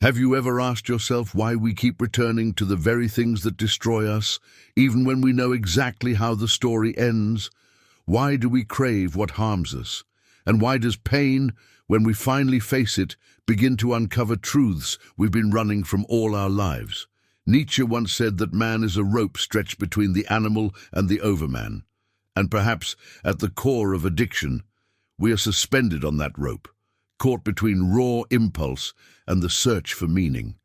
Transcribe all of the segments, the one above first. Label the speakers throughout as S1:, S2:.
S1: Have you ever asked yourself why we keep returning to the very things that destroy us, even when we know exactly how the story ends? Why do we crave what harms us? And why does pain, when we finally face it, begin to uncover truths we've been running from all our lives? Nietzsche once said that man is a rope stretched between the animal and the overman. And perhaps, at the core of addiction, we are suspended on that rope, caught between raw impulse and the search for meaning.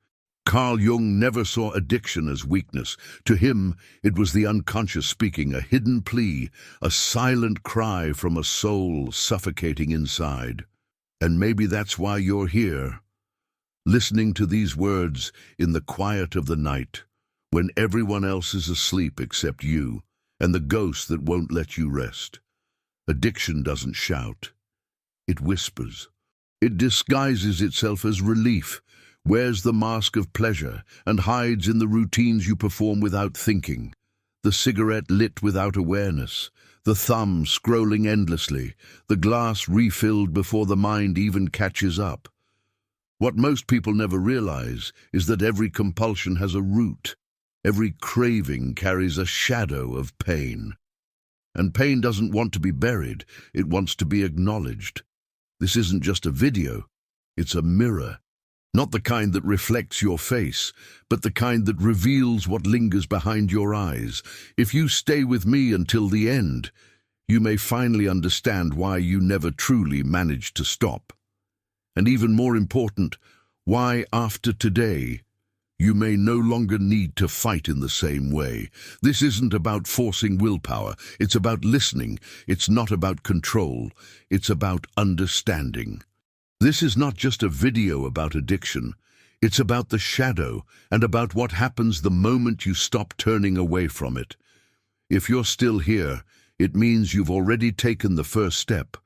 S1: Carl Jung never saw addiction as weakness. To him, it was the unconscious speaking, a hidden plea, a silent cry from a soul suffocating inside. And maybe that's why you're here, listening to these words in the quiet of the night, when everyone else is asleep except you and the ghost that won't let you rest. Addiction doesn't shout. It whispers. It disguises itself as relief, wears the mask of pleasure, and hides in the routines you perform without thinking. The cigarette lit without awareness, the thumb scrolling endlessly, the glass refilled before the mind even catches up. What most people never realize is that every compulsion has a root. Every craving carries a shadow of pain. And pain doesn't want to be buried, it wants to be acknowledged. This isn't just a video, it's a mirror. Not the kind that reflects your face, but the kind that reveals what lingers behind your eyes. If you stay with me until the end, you may finally understand why you never truly managed to stop. And even more important, why after today, you may no longer need to fight in the same way. This isn't about forcing willpower. It's about listening. It's not about control. It's about understanding. This is not just a video about addiction. It's about the shadow and about what happens the moment you stop turning away from it. If you're still here, it means you've already taken the first step,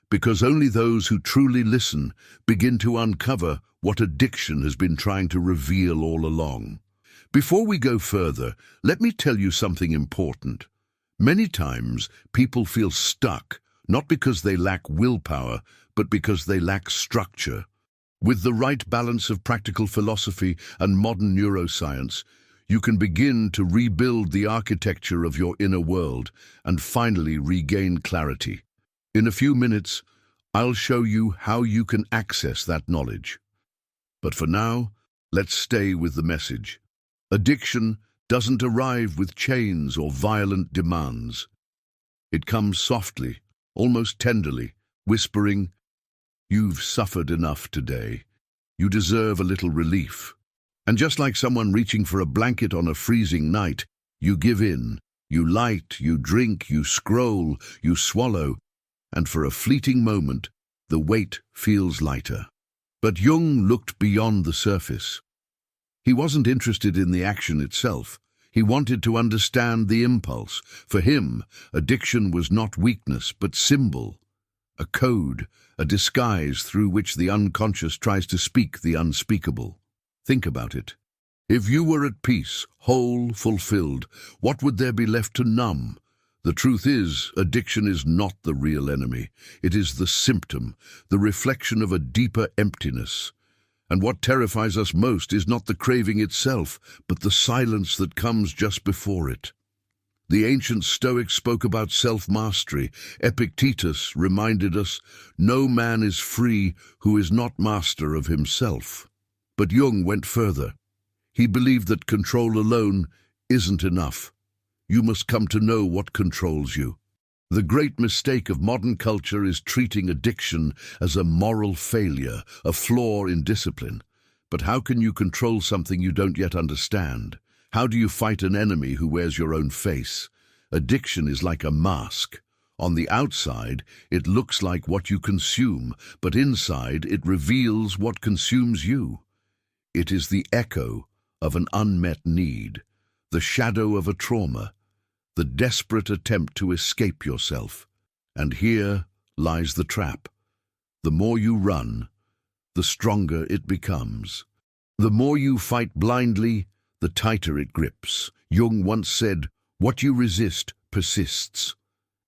S1: because only those who truly listen begin to uncover what addiction has been trying to reveal all along. Before we go further, let me tell you something important. Many times, people feel stuck, not because they lack willpower, but because they lack structure. With the right balance of practical philosophy and modern neuroscience, you can begin to rebuild the architecture of your inner world and finally regain clarity. In a few minutes, I'll show you how you can access that knowledge. But for now, let's stay with the message. Addiction doesn't arrive with chains or violent demands. It comes softly, almost tenderly, whispering, "You've suffered enough today. You deserve a little relief." And just like someone reaching for a blanket on a freezing night, you give in. You light, you drink, you scroll, you swallow, and for a fleeting moment, the weight feels lighter. But Jung looked beyond the surface. He wasn't interested in the action itself. He wanted to understand the impulse. For him, addiction was not weakness, but symbol, a code, a disguise through which the unconscious tries to speak the unspeakable. Think about it. If you were at peace, whole, fulfilled, what would there be left to numb? The truth is, addiction is not the real enemy. It is the symptom, the reflection of a deeper emptiness. And what terrifies us most is not the craving itself, but the silence that comes just before it. The ancient Stoics spoke about self-mastery. Epictetus reminded us, "No man is free who is not master of himself." But Jung went further. He believed that control alone isn't enough. You must come to know what controls you. The great mistake of modern culture is treating addiction as a moral failure, a flaw in discipline. But how can you control something you don't yet understand? How do you fight an enemy who wears your own face? Addiction is like a mask. On the outside, it looks like what you consume, but inside it reveals what consumes you. It is the echo of an unmet need, the shadow of a trauma, the desperate attempt to escape yourself. And here lies the trap. The more you run, the stronger it becomes. The more you fight blindly, the tighter it grips. Jung once said, "What you resist persists."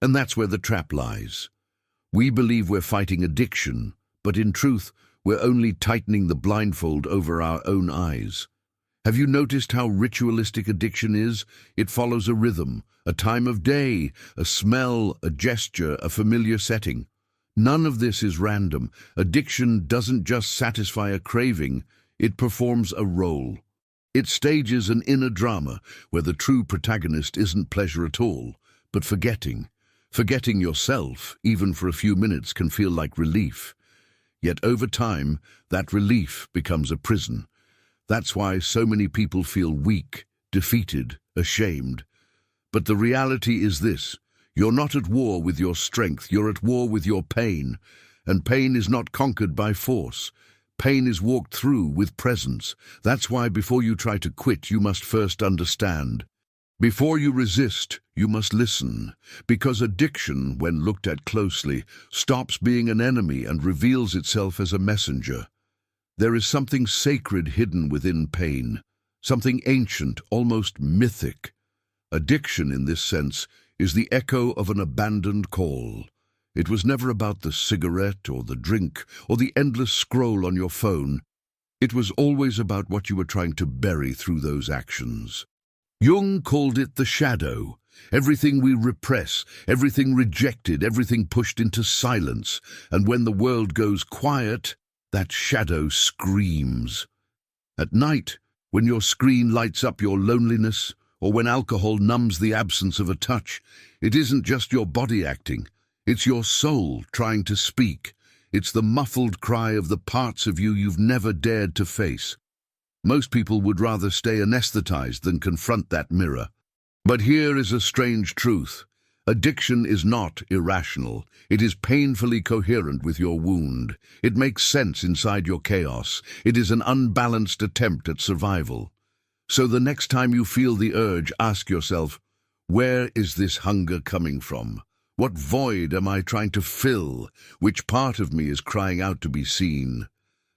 S1: And that's where the trap lies. We believe we're fighting addiction, but in truth, we're only tightening the blindfold over our own eyes. Have you noticed how ritualistic addiction is? It follows a rhythm, a time of day, a smell, a gesture, a familiar setting. None of this is random. Addiction doesn't just satisfy a craving, it performs a role. It stages an inner drama where the true protagonist isn't pleasure at all, but forgetting. Forgetting yourself, even for a few minutes, can feel like relief. Yet over time, that relief becomes a prison. That's why so many people feel weak, defeated, ashamed. But the reality is this: you're not at war with your strength, you're at war with your pain. And pain is not conquered by force. Pain is walked through with presence. That's why before you try to quit, you must first understand. Before you resist, you must listen. Because addiction, when looked at closely, stops being an enemy and reveals itself as a messenger. There is something sacred hidden within pain, something ancient, almost mythic. Addiction, in this sense, is the echo of an abandoned call. It was never about the cigarette or the drink or the endless scroll on your phone. It was always about what you were trying to bury through those actions. Jung called it the shadow. Everything we repress, everything rejected, everything pushed into silence. And when the world goes quiet, that shadow screams. At night, when your screen lights up your loneliness, or when alcohol numbs the absence of a touch, it isn't just your body acting. It's your soul trying to speak. It's the muffled cry of the parts of you you've never dared to face. Most people would rather stay anesthetized than confront that mirror. But here is a strange truth. Addiction is not irrational. It is painfully coherent with your wound. It makes sense inside your chaos. It is an unbalanced attempt at survival. So the next time you feel the urge, ask yourself, where is this hunger coming from? What void am I trying to fill? Which part of me is crying out to be seen?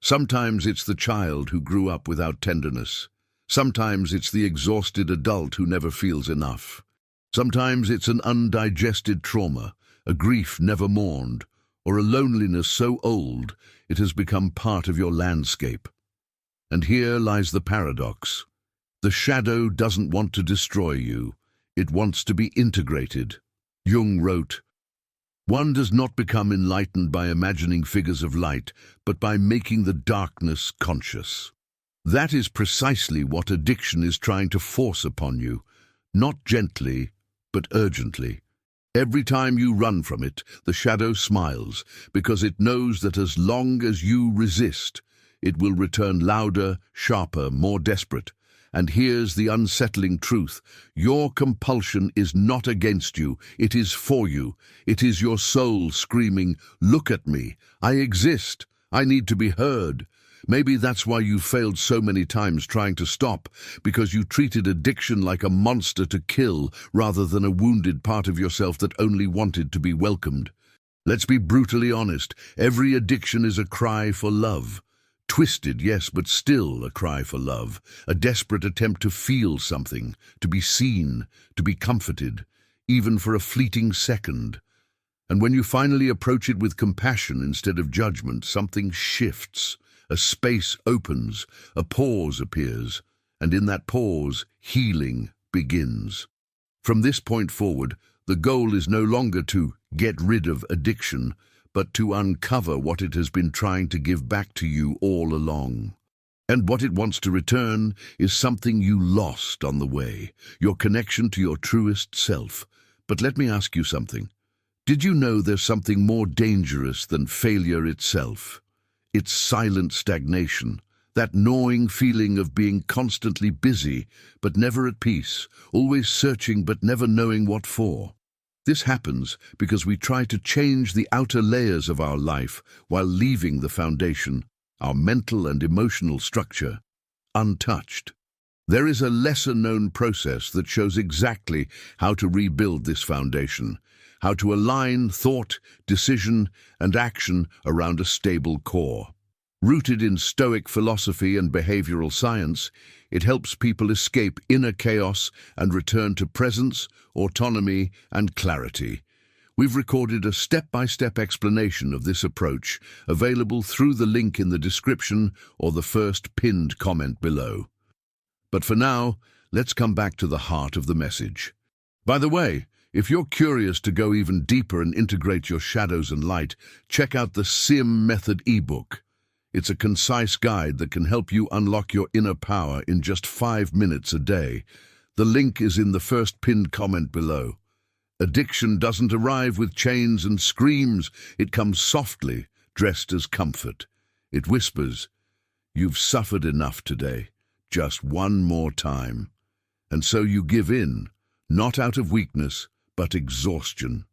S1: Sometimes it's the child who grew up without tenderness. Sometimes it's the exhausted adult who never feels enough. Sometimes it's an undigested trauma, a grief never mourned, or a loneliness so old it has become part of your landscape. And here lies the paradox. The shadow doesn't want to destroy you. It wants to be integrated. Jung wrote, "One does not become enlightened by imagining figures of light, but by making the darkness conscious." That is precisely what addiction is trying to force upon you, not gently, but urgently. Every time you run from it, the shadow smiles, because it knows that as long as you resist, it will return louder, sharper, more desperate. And here's the unsettling truth. Your compulsion is not against you, it is for you. It is your soul screaming, "Look at me, I exist, I need to be heard." Maybe that's why you failed so many times trying to stop, because you treated addiction like a monster to kill rather than a wounded part of yourself that only wanted to be welcomed. Let's be brutally honest, every addiction is a cry for love. Twisted, yes, but still a cry for love, a desperate attempt to feel something, to be seen, to be comforted, even for a fleeting second. And when you finally approach it with compassion instead of judgment, something shifts. A space opens, a pause appears, and in that pause, healing begins. From this point forward, the goal is no longer to get rid of addiction, but to uncover what it has been trying to give back to you all along. And what it wants to return is something you lost on the way, your connection to your truest self. But let me ask you something. Did you know there's something more dangerous than failure itself? It's silent stagnation, that gnawing feeling of being constantly busy, but never at peace, always searching but never knowing what for. This happens because we try to change the outer layers of our life while leaving the foundation, our mental and emotional structure, untouched. There is a lesser-known process that shows exactly how to rebuild this foundation, how to align thought, decision, and action around a stable core. Rooted in Stoic philosophy and behavioral science, it helps people escape inner chaos and return to presence, autonomy, and clarity. We've recorded a step-by-step explanation of this approach, available through the link in the description or the first pinned comment below. But for now, let's come back to the heart of the message. By the way, if you're curious to go even deeper and integrate your shadows and light, check out the SIM Method ebook. It's a concise guide that can help you unlock your inner power in just 5 minutes a day. The link is in the first pinned comment below. Addiction doesn't arrive with chains and screams. It comes softly, dressed as comfort. It whispers, "You've suffered enough today. Just one more time." And so you give in, not out of weakness, but exhaustion.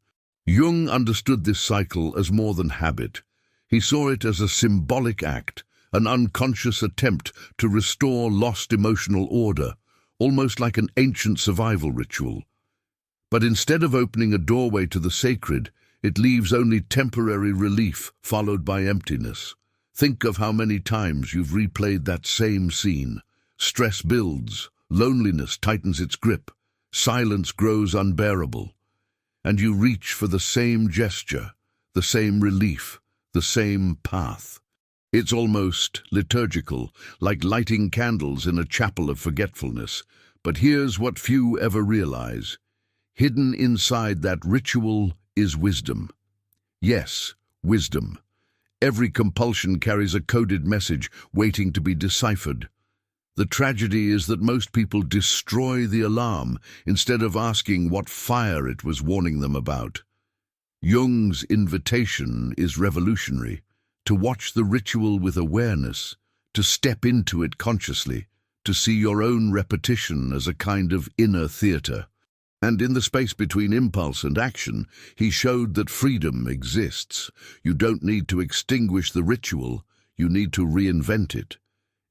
S1: Jung understood this cycle as more than habit. He saw it as a symbolic act, an unconscious attempt to restore lost emotional order, almost like an ancient survival ritual. But instead of opening a doorway to the sacred, it leaves only temporary relief followed by emptiness. Think of how many times you've replayed that same scene. Stress builds, loneliness tightens its grip, silence grows unbearable, and you reach for the same gesture, the same relief, the same path. It's almost liturgical, like lighting candles in a chapel of forgetfulness. But here's what few ever realize. Hidden inside that ritual is wisdom. Yes, wisdom. Every compulsion carries a coded message waiting to be deciphered. The tragedy is that most people destroy the alarm instead of asking what fire it was warning them about. Jung's invitation is revolutionary: to watch the ritual with awareness, to step into it consciously, to see your own repetition as a kind of inner theater. And in the space between impulse and action, he showed that freedom exists. You don't need to extinguish the ritual, you need to reinvent it.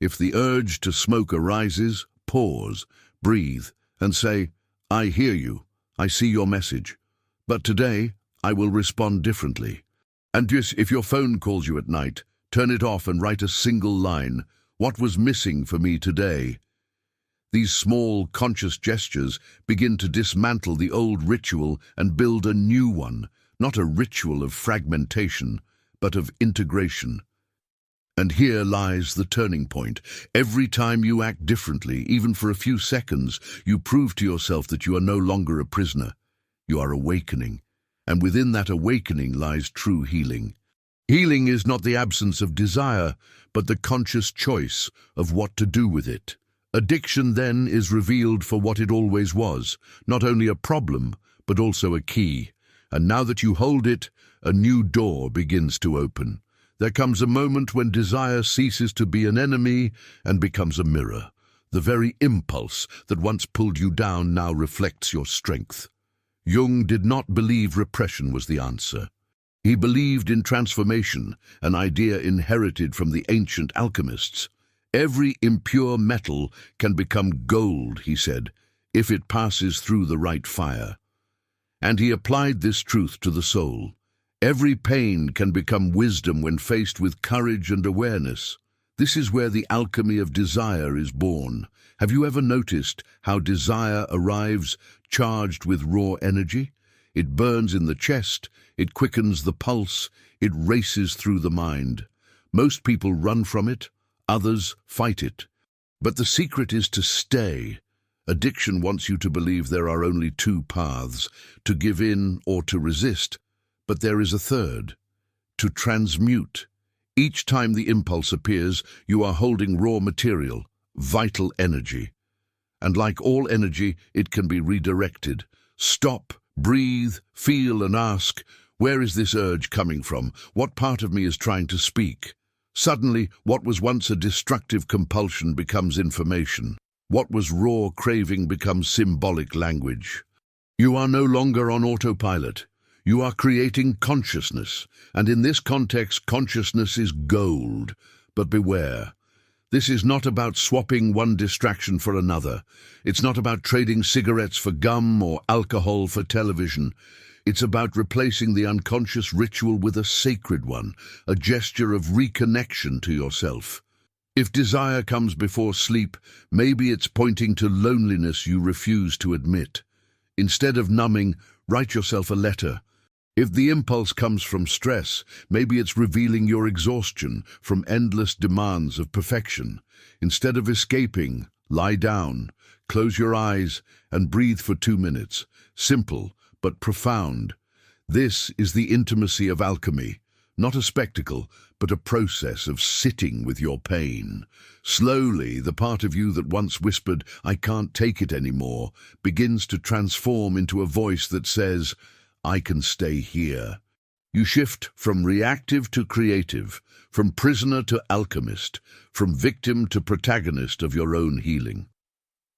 S1: If the urge to smoke arises, pause, breathe, and say, "I hear you, I see your message, but today I will respond differently." And yes, if your phone calls you at night, turn it off and write a single line: "What was missing for me today?" These small, conscious gestures begin to dismantle the old ritual and build a new one, not a ritual of fragmentation, but of integration. And here lies the turning point. Every time you act differently, even for a few seconds, you prove to yourself that you are no longer a prisoner. You are awakening, and within that awakening lies true healing. Healing is not the absence of desire, but the conscious choice of what to do with it. Addiction then is revealed for what it always was, not only a problem, but also a key. And now that you hold it, a new door begins to open. There comes a moment when desire ceases to be an enemy and becomes a mirror. The very impulse that once pulled you down now reflects your strength. Jung did not believe repression was the answer. He believed in transformation, an idea inherited from the ancient alchemists. Every impure metal can become gold, he said, if it passes through the right fire. And he applied this truth to the soul. Every pain can become wisdom when faced with courage and awareness. This is where the alchemy of desire is born. Have you ever noticed how desire arrives charged with raw energy? It burns in the chest, it quickens the pulse, it races through the mind. Most people run from it, others fight it. But the secret is to stay. Addiction wants you to believe there are only two paths, to give in or to resist. But there is a third, to transmute. Each time the impulse appears, you are holding raw material, vital energy. And like all energy, it can be redirected. Stop, breathe, feel and ask, where is this urge coming from? What part of me is trying to speak? Suddenly, what was once a destructive compulsion becomes information. What was raw craving becomes symbolic language. You are no longer on autopilot. You are creating consciousness, and in this context, consciousness is gold. But beware. This is not about swapping one distraction for another. It's not about trading cigarettes for gum or alcohol for television. It's about replacing the unconscious ritual with a sacred one, a gesture of reconnection to yourself. If desire comes before sleep, maybe it's pointing to loneliness you refuse to admit. Instead of numbing, write yourself a letter. If the impulse comes from stress, maybe it's revealing your exhaustion from endless demands of perfection. Instead of escaping, lie down, close your eyes, and breathe for 2 minutes. Simple, but profound. This is the intimacy of alchemy, not a spectacle, but a process of sitting with your pain. Slowly, the part of you that once whispered, "I can't take it anymore," begins to transform into a voice that says, "I can stay here." You shift from reactive to creative, from prisoner to alchemist, from victim to protagonist of your own healing.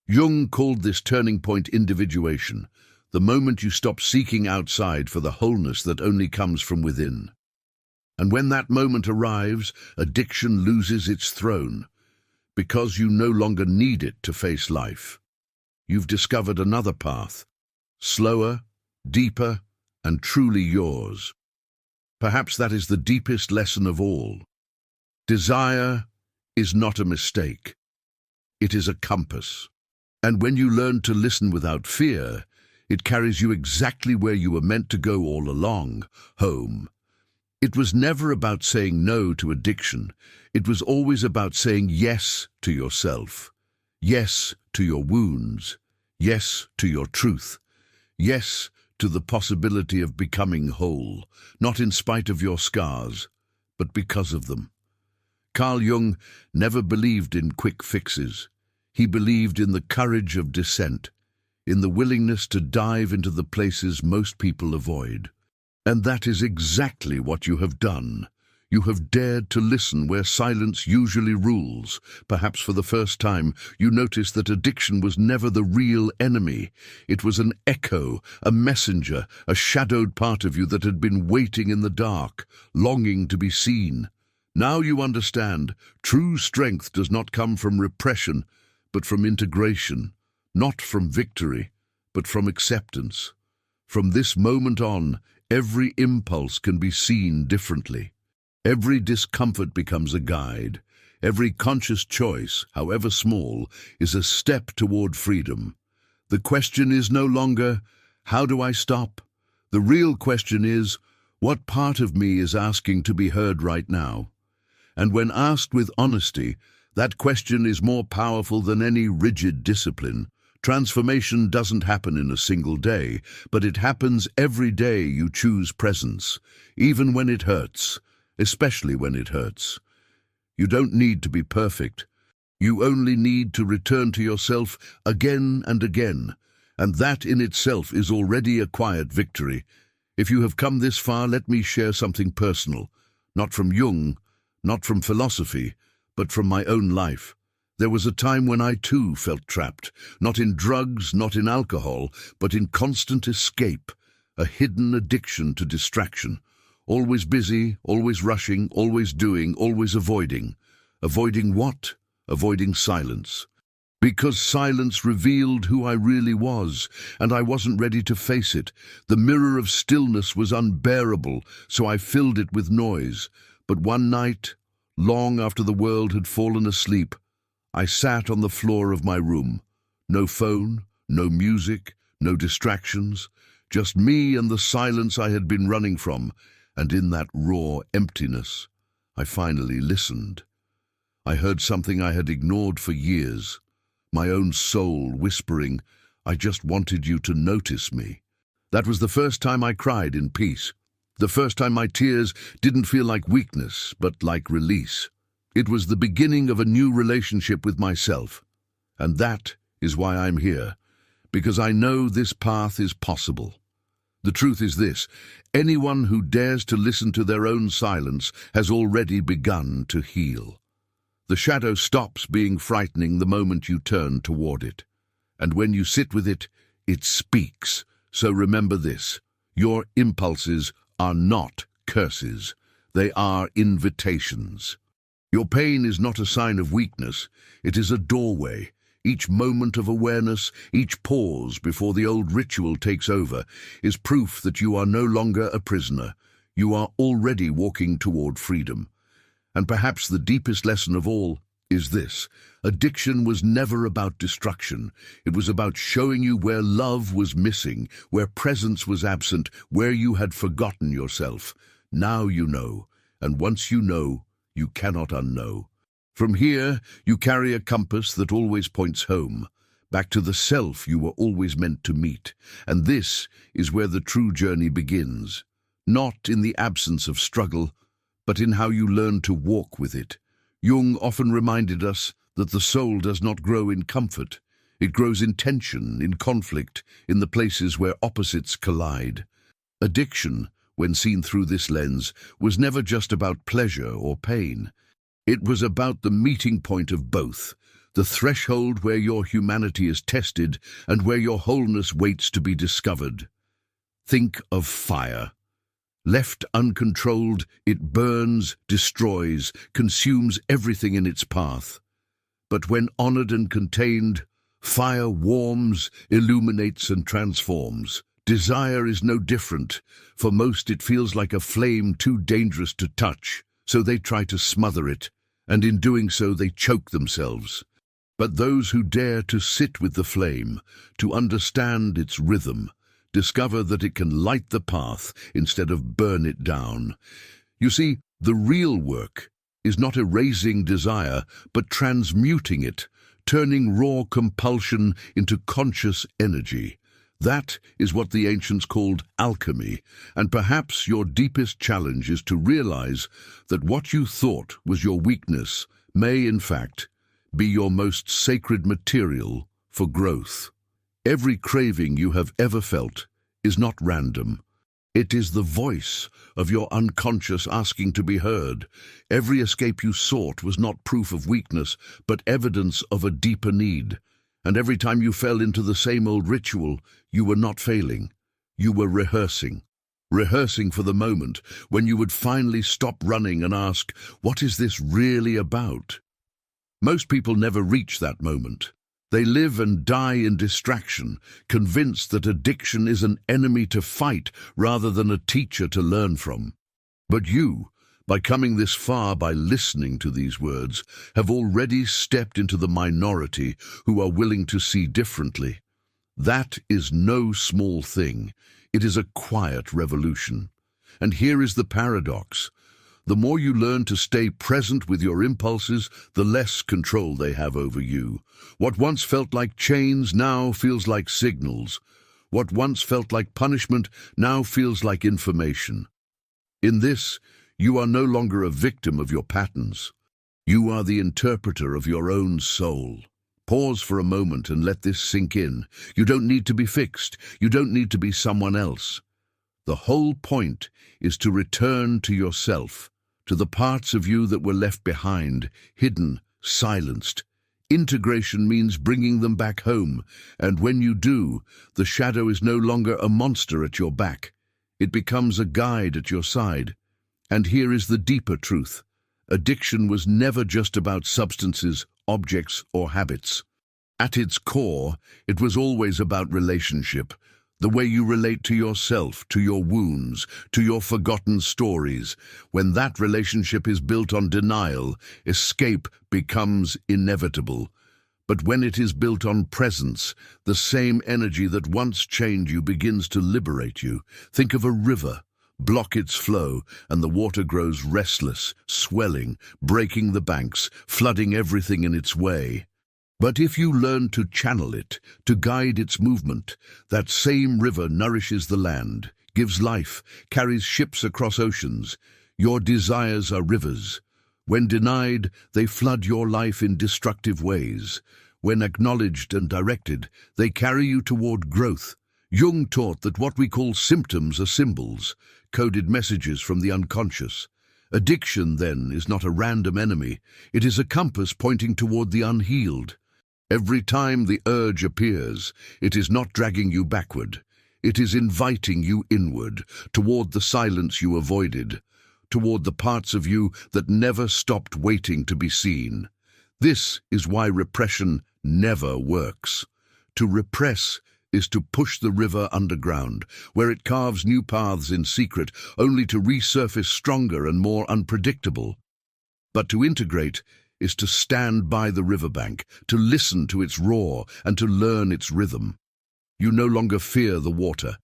S1: Jung called this turning point individuation, the moment you stop seeking outside for the wholeness that only comes from within. And when that moment arrives, addiction loses its throne, because you no longer need it to face life. You've discovered another path, slower, deeper, and truly yours. Perhaps that is the deepest lesson of all. Desire is not a mistake. It is a compass. And when you learn to listen without fear, it carries you exactly where you were meant to go all along, home. It was never about saying no to addiction. It was always about saying yes to yourself, yes to your wounds, yes to your truth, yes to the possibility of becoming whole, not in spite of your scars, but because of them. Carl Jung never believed in quick fixes. He believed in the courage of descent, in the willingness to dive into the places most people avoid. And that is exactly what you have done. You have dared to listen where silence usually rules. Perhaps for the first time, you noticed that addiction was never the real enemy. It was an echo, a messenger, a shadowed part of you that had been waiting in the dark, longing to be seen. Now you understand, true strength does not come from repression, but from integration, not from victory, but from acceptance. From this moment on, every impulse can be seen differently. Every discomfort becomes a guide. Every conscious choice, however small, is a step toward freedom. The question is no longer, how do I stop? The real question is, what part of me is asking to be heard right now? And when asked with honesty, that question is more powerful than any rigid discipline. Transformation doesn't happen in a single day, but it happens every day you choose presence, even when it hurts, especially when it hurts. You don't need to be perfect. You only need to return to yourself again and again, and that in itself is already a quiet victory. If you have come this far, let me share something personal, not from Jung, not from philosophy, but from my own life. There was a time when I too felt trapped, not in drugs, not in alcohol, but in constant escape, a hidden addiction to distraction. Always busy, always rushing, always doing, always avoiding. Avoiding what? Avoiding silence. Because silence revealed who I really was, and I wasn't ready to face it. The mirror of stillness was unbearable, so I filled it with noise. But one night, long after the world had fallen asleep, I sat on the floor of my room. No phone, no music, no distractions, just me and the silence I had been running from, and in that raw emptiness, I finally listened. I heard something I had ignored for years, my own soul whispering, "I just wanted you to notice me." That was the first time I cried in peace. The first time my tears didn't feel like weakness, but like release. It was the beginning of a new relationship with myself. And that is why I'm here, because I know this path is possible. The truth is this: anyone who dares to listen to their own silence has already begun to heal. The shadow stops being frightening the moment you turn toward it. And when you sit with it, it speaks. So remember this: your impulses are not curses. They are invitations. Your pain is not a sign of weakness. It is a doorway. Each moment of awareness, each pause before the old ritual takes over, is proof that you are no longer a prisoner. You are already walking toward freedom. And perhaps the deepest lesson of all, is this: addiction was never about destruction. It was about showing you where love was missing, where presence was absent, where you had forgotten yourself. Now you know, and once you know, you cannot unknow. From here, you carry a compass that always points home, back to the self you were always meant to meet. And this is where the true journey begins, not in the absence of struggle, but in how you learn to walk with it. Jung often reminded us that the soul does not grow in comfort. It grows in tension, in conflict, in the places where opposites collide. Addiction, when seen through this lens, was never just about pleasure or pain. It was about the meeting point of both, the threshold where your humanity is tested and where your wholeness waits to be discovered. Think of fire. Left uncontrolled, it burns, destroys, consumes everything in its path. But when honored and contained, fire warms, illuminates and transforms. Desire is no different. For most it feels like a flame too dangerous to touch, so they try to smother it, and in doing so they choke themselves. But those who dare to sit with the flame, to understand its rhythm, discover that it can light the path instead of burn it down. You see, the real work is not erasing desire, but transmuting it, turning raw compulsion into conscious energy. That is what the ancients called alchemy, and perhaps your deepest challenge is to realize that what you thought was your weakness may, in fact, be your most sacred material for growth. Every craving you have ever felt is not random. It is the voice of your unconscious asking to be heard. Every escape you sought was not proof of weakness, but evidence of a deeper need. And every time you fell into the same old ritual, you were not failing. You were rehearsing. Rehearsing for the moment when you would finally stop running and ask, what is this really about? Most people never reach that moment. They live and die in distraction, convinced that addiction is an enemy to fight rather than a teacher to learn from. But you, by coming this far, by listening to these words, have already stepped into the minority who are willing to see differently. That is no small thing. It is a quiet revolution. And here is the paradox. The more you learn to stay present with your impulses, the less control they have over you. What once felt like chains now feels like signals. What once felt like punishment now feels like information. In this, you are no longer a victim of your patterns. You are the interpreter of your own soul. Pause for a moment and let this sink in. You don't need to be fixed. You don't need to be someone else. The whole point is to return to yourself, to the parts of you that were left behind, hidden, silenced. Integration means bringing them back home, and when you do, the shadow is no longer a monster at your back. It becomes a guide at your side. And here is the deeper truth. Addiction was never just about substances, objects, or habits. At its core, it was always about relationship. The way you relate to yourself, to your wounds, to your forgotten stories. When that relationship is built on denial, escape becomes inevitable. But when it is built on presence, the same energy that once chained you begins to liberate you. Think of a river. Block its flow, and the water grows restless, swelling, breaking the banks, flooding everything in its way. But if you learn to channel it, to guide its movement, that same river nourishes the land, gives life, carries ships across oceans. Your desires are rivers. When denied, they flood your life in destructive ways. When acknowledged and directed, they carry you toward growth. Jung taught that what we call symptoms are symbols, coded messages from the unconscious. Addiction, then, is not a random enemy. It is a compass pointing toward the unhealed. Every time the urge appears, it is not dragging you backward. It is inviting you inward, toward the silence you avoided, toward the parts of you that never stopped waiting to be seen. This is why repression never works. To repress is to push the river underground, where it carves new paths in secret, only to resurface stronger and more unpredictable. But to integrate is to stand by the riverbank, to listen to its roar and to learn its rhythm. You no longer fear the water.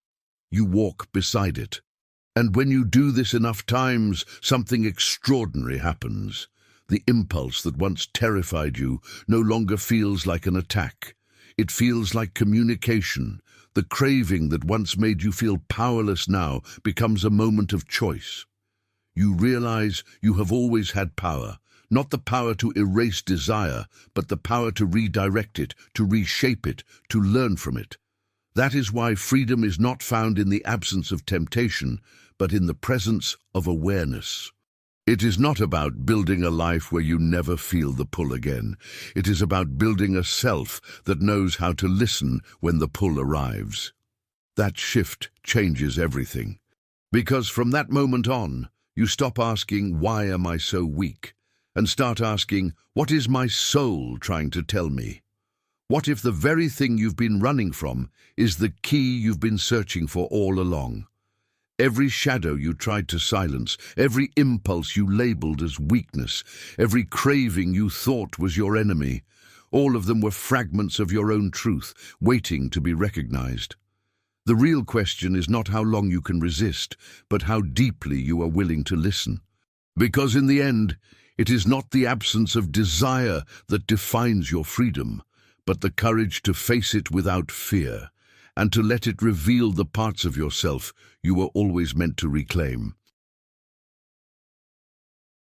S1: You walk beside it. And when you do this enough times, something extraordinary happens. The impulse that once terrified you no longer feels like an attack. It feels like communication. The craving that once made you feel powerless now becomes a moment of choice. You realize you have always had power, not the power to erase desire, but the power to redirect it, to reshape it, to learn from it. That is why freedom is not found in the absence of temptation, but in the presence of awareness. It is not about building a life where you never feel the pull again. It is about building a self that knows how to listen when the pull arrives. That shift changes everything. Because from that moment on, you stop asking, "Why am I so weak?" and start asking, "What is my soul trying to tell me?" What if the very thing you've been running from is the key you've been searching for all along? Every shadow you tried to silence, every impulse you labeled as weakness, every craving you thought was your enemy, all of them were fragments of your own truth, waiting to be recognized. The real question is not how long you can resist, but how deeply you are willing to listen. Because in the end, it is not the absence of desire that defines your freedom, but the courage to face it without fear, and to let it reveal the parts of yourself you were always meant to reclaim.